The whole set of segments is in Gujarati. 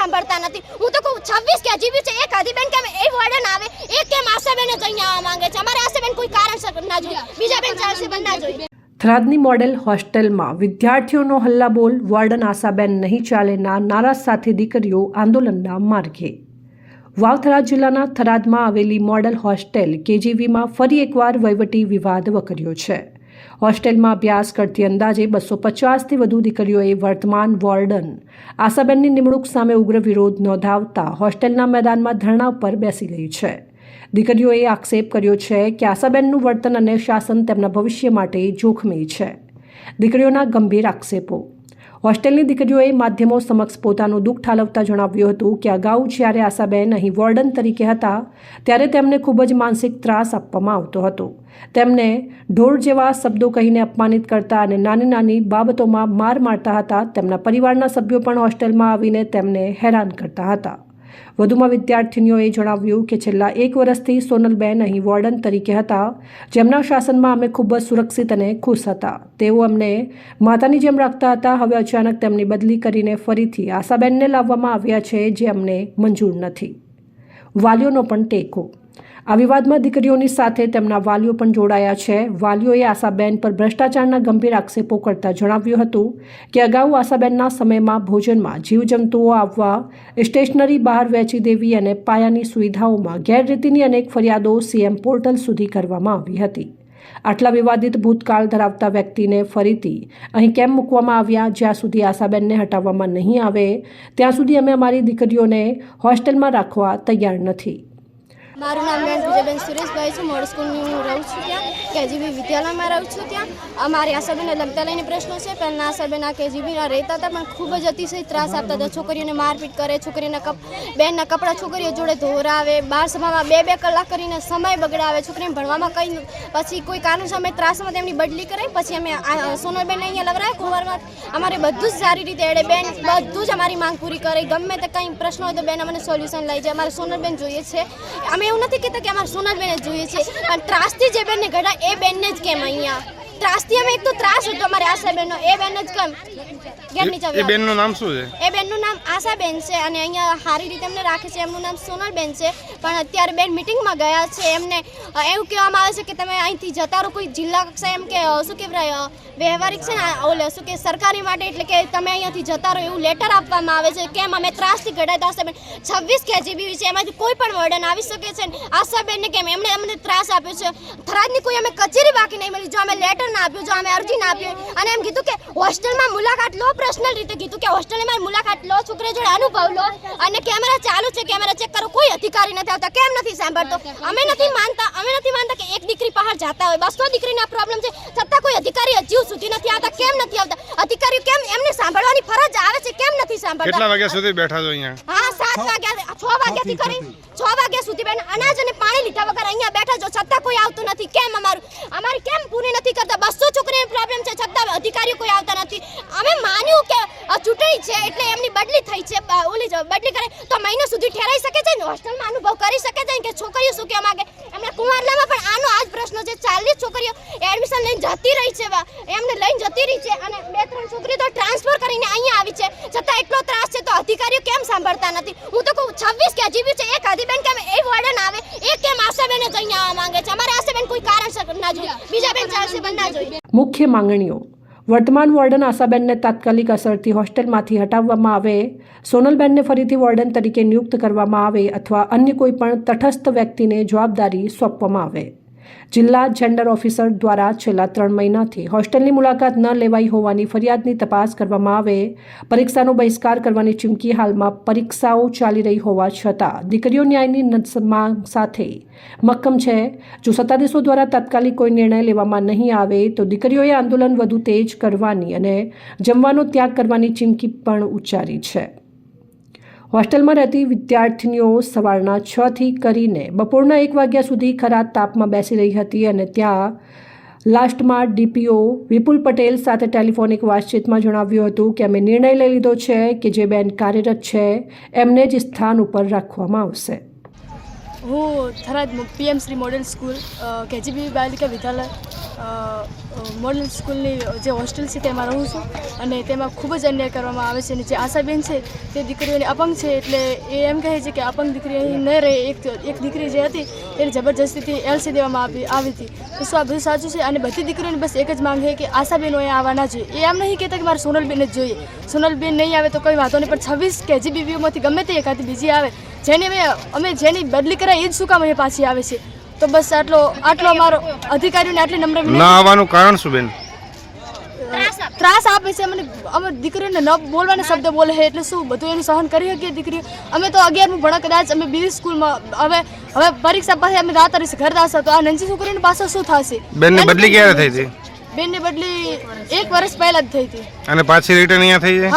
સાંભળતા નથી। હું તો કહું 26 કેજીબી છે, એક આદિબેન કેમ એ વોર્ડન આવે, એક કેમ આશાબેન જ અહીંયા આવવા માંગે છે। અમારે આશાબેન કોઈ કારણ ના જોઈએ, બીજા બેન ચાલશે ના જોઈએ। થરાદની મોડેલ હોસ્ટેલમાં વિદ્યાર્થીઓનો હલ્લાબોલ, વોર્ડન આશાબેન નહીં ચાલેના નારા સાથે દીકરીઓ આંદોલનના માર્ગે। વાવ થરાદ જિલ્લાના થરાદમાં આવેલી મોડેલ હોસ્ટેલ કેજીવીમાં ફરી એકવાર વહીવટી વિવાદ વકર્યો છે। હોસ્ટેલમાં અભ્યાસ કરતી અંદાજે 250થી વધુ દીકરીઓએ વર્તમાન વોર્ડન આશાબેનની નિમણૂક સામે ઉગ્ર વિરોધ નોંધાવતા હોસ્ટેલના મેદાનમાં ધરણા પર બેસી ગઈ છે। દીકરીઓએ આક્ષેપ કર્યો છે કે આશાબેનનું વર્તન અને શાસન તેમના ભવિષ્ય માટે જોખમી છે। દીકરીઓના ગંભીર આક્ષેપો। હોસ્ટેલની દીકરીઓએ માધ્યમો સમક્ષ પોતાનું દુઃખ ઠાલવતા જણાવ્યું હતું કે અગાઉ જ્યારે આશાબેન અહીં વોર્ડન તરીકે હતા ત્યારે તેમને ખૂબ જ માનસિક ત્રાસ આપવામાં આવતો હતો। તેમને ઢોર જેવા શબ્દો કહીને અપમાનિત કરતા અને નાની નાની બાબતોમાં માર મારતા હતા। તેમના પરિવારના સભ્યો પણ હોસ્ટેલમાં આવીને તેમને હેરાન કરતા હતા। વધુમાં વિદ્યાર્થીનીઓએ જણાવ્યું કે છેલ્લા 1 વર્ષથી સોનલબેન અહીં વોર્ડન તરીકે હતા, જેમના શાસનમાં અમે ખૂબ જ સુરક્ષિત અને ખુશ હતા। તેઓ અમને માતાની જેમ રાખતા હતા। હવે અચાનક તેમની બદલી કરીને ફરીથી આશાબેનને લાવવામાં આવ્યા છે, જે અમને મંજૂર નથી। વાલીઓનો પણ ટેકો। આ વિવાદમાં દીકરીઓની સાથે તેમના વાલીઓ પણ જોડાયા છે। વાલીઓએ આશાબેન પર ભ્રષ્ટાચારના ગંભીર આક્ષેપો કરતા જણાવ્યું હતું કે અગાઉ આશાબેનના સમયમાં ભોજનમાં જીવજંતુઓ આવવા, સ્ટેશનરી બહાર વેચી દેવી અને પાયાની સુવિધાઓમાં ગેરરીતિની અનેક ફરિયાદો સીએમ પોર્ટલ સુધી કરવામાં આવી હતી। આટલા વિવાદિત ભૂતકાળ ધરાવતા વ્યક્તિને ફરીથી અહીં કેમ મૂકવામાં આવ્યા? જ્યાં સુધી આશાબેનને હટાવવામાં નહીં આવે ત્યાં સુધી અમે અમારી દીકરીઓને હોસ્ટેલમાં રાખવા તૈયાર નથી। મારું નામ બેન પૂજાબેન સુરેશભાઈ છે। મોડલ સ્કૂલની હું રહું છું, ત્યાં કેજીબી વિદ્યાલયમાં રહું છું। ત્યાં અમારી આશાબેનને લગતા લઈને પ્રશ્નો છે। પહેલાં આશાબેન આ કેજીબીમાં રહેતા હતા, પણ ખૂબ જ અતિશય ત્રાસ આપતા હતા। છોકરીઓને મારપીટ કરે, છોકરીના બેનના કપડાં છોકરીઓ જોડે ધોરાવે, બાર સભામાં 2-2 કલાક કરીને સમય બગડાવે, છોકરીને ભણવામાં કંઈ પછી કોઈ કારણસર અમે ત્રાસમાં તેમની બદલી કરાવી, પછી અમે સોનલબેનને અહીંયા લવરાય કુંવરમાં। અમારે બધું જ સારી રીતે એડે બેન બધું જ અમારી માંગ પૂરી કરે। ગમે તે કંઈ પ્રશ્ન હોય તો બેન અમને સોલ્યુશન લઈ જાય। અમારે સોનલબેન જોઈએ છે। અમે એવું નથી કહેતા કે અમારે સોનલબેન જ જોઈએ છે, પણ ત્રાસથી જે બેનને ઘડા એ બેનને જ કેમ અહીંયા ત્રાસથી અમે એક તો ત્રાસ હતો અમારે આશાબેનનો, એ બેન જ કેમ ઘેરની ચાવી। એ બેનનું નામ શું છે? એ બેનનું નામ આશાબેન છે અને અહીંયા સારી રીતે એમને રાખે છે। એમનું નામ સોનલબેન છે, પણ અત્યારે બેન મિટિંગમાં ગયા છે। એમને એવું કહેવામાં આવે છે કે તમે અહીંથી જતા રહો, કોઈ જિલ્લા કક્ષાએ એમ કે શું કહેવાય વ્યવહારિક છે ને ઓલે શું કે સરકારી માટે, એટલે કે તમે અહીંયાથી જતા રહો એવું લેટર આપવામાં આવે છે। કેમ અમે ત્રાસથી ઘડાય તો આશાબેન 26 કેજીબી છે, એમાંથી કોઈ પણ વર્ડન આવી શકે છે। આશાબેનને કેમ એમણે અમને ત્રાસ આપ્યો છે। થરાદની કોઈ અમે કચેરી બાકી નહીં મળી, જો અમે લેટર ના આપ્યું, જો અમે અરજી ના આપી અને એમ કીધું કે હોસ્ટેલમાં મુલાકાત લો, પર્સનલ રીતે કીધું કે હોસ્ટેલમાં મુલાકાત લો, છોકરીઓ જોડે અનુભવ લો અને કેમેરા ચાલુ છે, કેમેરા ચેક કરો। કોઈ અધિકારી નથી આવતા, કેમ નથી સાંભળતો? અમે નથી માનતા કે એક દીકરી બહાર જતા હોય, 200 દીકરીના પ્રોબ્લેમ છે, છતાં કોઈ અધિકારી હજુ સુધી નથી આવતા। કેમ નથી આવતા અધિકારીઓ? કેમ એમને સાંભળવાની ફરજ આવે છે, કેમ નથી સાંભળતા? કેટલા વાગ્યા સુધી બેઠા છો અહીંયા? હા 7 વાગ્યા, 6 વાગ્યાથી કરી 6 વાગ્યા સુધી બેન અનાજ અને પાણી લીધા વગર અહીંયા બેઠા છો, છતાં કોઈ આવતું નથી। કેમ અમારી કેમ પૂરી નથી કરતા? 200 છોકરીનો પ્રોબ્લેમ છે, છતાં અધિકારીઓ કોઈ આવતા નથી। અમે માન્યું કે ચૂંટણી છે એટલે એમની બદલી થઈ છે, બદલી કરે તો મહિનો સુધી ઠેરાઈ શકે છે ને, હોસ્ટેલમાં અનુભવ કરી શકે છે કે છોકરીઓ શું કહેવા માંગે। એમના કુંવારલામાં પણ આનો આ જ પ્રશ્ન છે। 40 છોકરીઓ એડમિશન લઈને જતી રહી છે, એમને લઈને જતી રહી છે અને 2-3 છોકરીઓ તો ટ્રાન્સફર કરીને અહીંયા આવી છે, છતાં એટલો ત્રાસ છે તો અધિકારીઓ કેમ સાંભળતા નથી? હું તો કહું 26 કેજીબી છે, એક આદિબેન કેમ એ વોર્ડન આવે, એક કેમ આશાબેન જ અહીંયા આવવા માંગે છે। અમારે આશાબેન કોઈ કારણ ના જોઈએ, બીજા બેન ચાલશે ના જોઈએ। મુખ્ય માંગણીઓ। વર્તમાન વોર્ડન આશાબેનને તાત્કાલિક અસરથી હોસ્ટેલમાંથી હટાવવામાં આવે, સોનલબેનને ફરીથી વોર્ડન તરીકે નિયુક્ત કરવામાં આવે અથવા અન્ય કોઈ પણ તટસ્થ વ્યક્તિને જવાબદારી સોંપવામાં આવે। જિલ્લા જેન્ડર ઓફિસર દ્વારા છેલ્લા 3 મહિનાથી હોસ્ટેલની મુલાકાત ન લેવાઈ હોવાની ફરિયાદની તપાસ કરવામાં આવે। પરીક્ષાનો બહિષ્કાર કરવાની ચીમકી। હાલમાં પરીક્ષાઓ ચાલી રહી હોવા છતાં દીકરીઓ ન્યાયની માંગ સાથે મક્કમ છે। જો સત્તાધીશો દ્વારા તાત્કાલિક કોઈ નિર્ણય લેવામાં નહીં આવે તો દીકરીઓએ આંદોલન વધુ તેજ કરવાની અને જમવાનો ત્યાગ કરવાની ચીમકી પણ ઉચ્ચારી છે। હોસ્ટેલમાં રહેતી વિદ્યાર્થીનીઓ સવારના 6 થી કરીને બપોરના 1 વાગ્યા સુધી ખરા તાપમાં બેસી રહી હતી અને ત્યાં લાસ્ટમાં ડીપીઓ વિપુલ પટેલ સાથે ટેલિફોનિક વાતચીતમાં જણાવ્યું હતું કે અમે નિર્ણય લઈ લીધો છે કે જે બેન કાર્યરત છે એમને જ સ્થાન ઉપર રાખવામાં આવશે। હું Tharad PM Shri model school KGB બાલિકા વિદ્યાલય મોડલ સ્કૂલની જે હોસ્ટેલ છે તેમાં રહું છું અને તેમાં ખૂબ જ અન્યાય કરવામાં આવે છે અને જે આશાબેન છે તે દીકરીઓને અપંગ છે એટલે એ એમ કહે છે કે અપંગ દીકરી અહીં ન રહે. એક દીકરી જે હતી તેને જબરજસ્તીથી એલસી દેવામાં આવી હતી. તો શું આ બધું સાચું છે? અને બધી દીકરીઓને બસ એક જ માંગ છે કે આશાબેનો અહીંયા આવવા ના જોઈએ. એ એમ નહીં કહેતા કે મારે સોનલબેન જ જોઈએ. સોનલબેન નહીં આવે તો કોઈ વાંધો નહીં, પણ 26 કેજીબીવીઓમાંથી ગમે તે એકાદી બીજી આવે અમે જેની બદલી કરાય એ જ શું કામ અહીંયા પાછી આવે છે. તો બસ આટલો અમારો અધિકારીઓને આટલી નમ્ર ન આવવાનું કારણ શું બેન? ત્રાસ આપે છે અમને. અમે દીકરીઓને ન બોલવાના શબ્દ બોલે છે એટલે શું બધું એનું સહન કરી શકીએ દીકરીઓ? અમે તો 11મું ભણા કદાચ અમે બીજી સ્કૂલમાં હવે પરીક્ષા પાસે અમે રાત રહીશું ઘર દાસા તો આ નંજી છોકરીની પાસે શું થશે? બેનની બદલી ક્યારે થઈ હતી? બેનની બદલી 1 વર્ષ પહેલા જ થઈ હતી. અને પાછી રિટર્ન અહીંયા થઈ છે?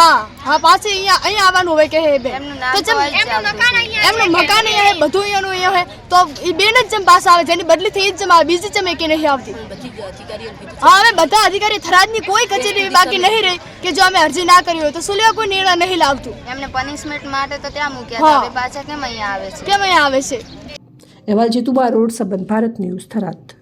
હા પાછી અહીંયા આવવાનું હોય કે હે બેન તો એમનું મકાન અહીંયા હે, બધું અહીંયાનું અહીંયા હે તો એ બેન જ જેમ પાસ આવે જેની બદલી થઈ જ જેમ આવે, બીજી જેમ કે નહીં આવતી. હા હવે બધા અધિકારી થરાદની કોઈ કચેરી બાકી નહીં રહી કે જો અમે અરજી ના કરી હોય તો શું લેવા કોઈ નિર્ણય નહીં લાવતું. એમને પનિશમેન્ટ માટે તો ત્યાં મૂક્યા હતા, હવે પાછા કેમ અહીંયા આવે છે? અહેવાલ જીતુબા રોડ, સંબંધ ભારત ન્યૂઝ, થરાદ.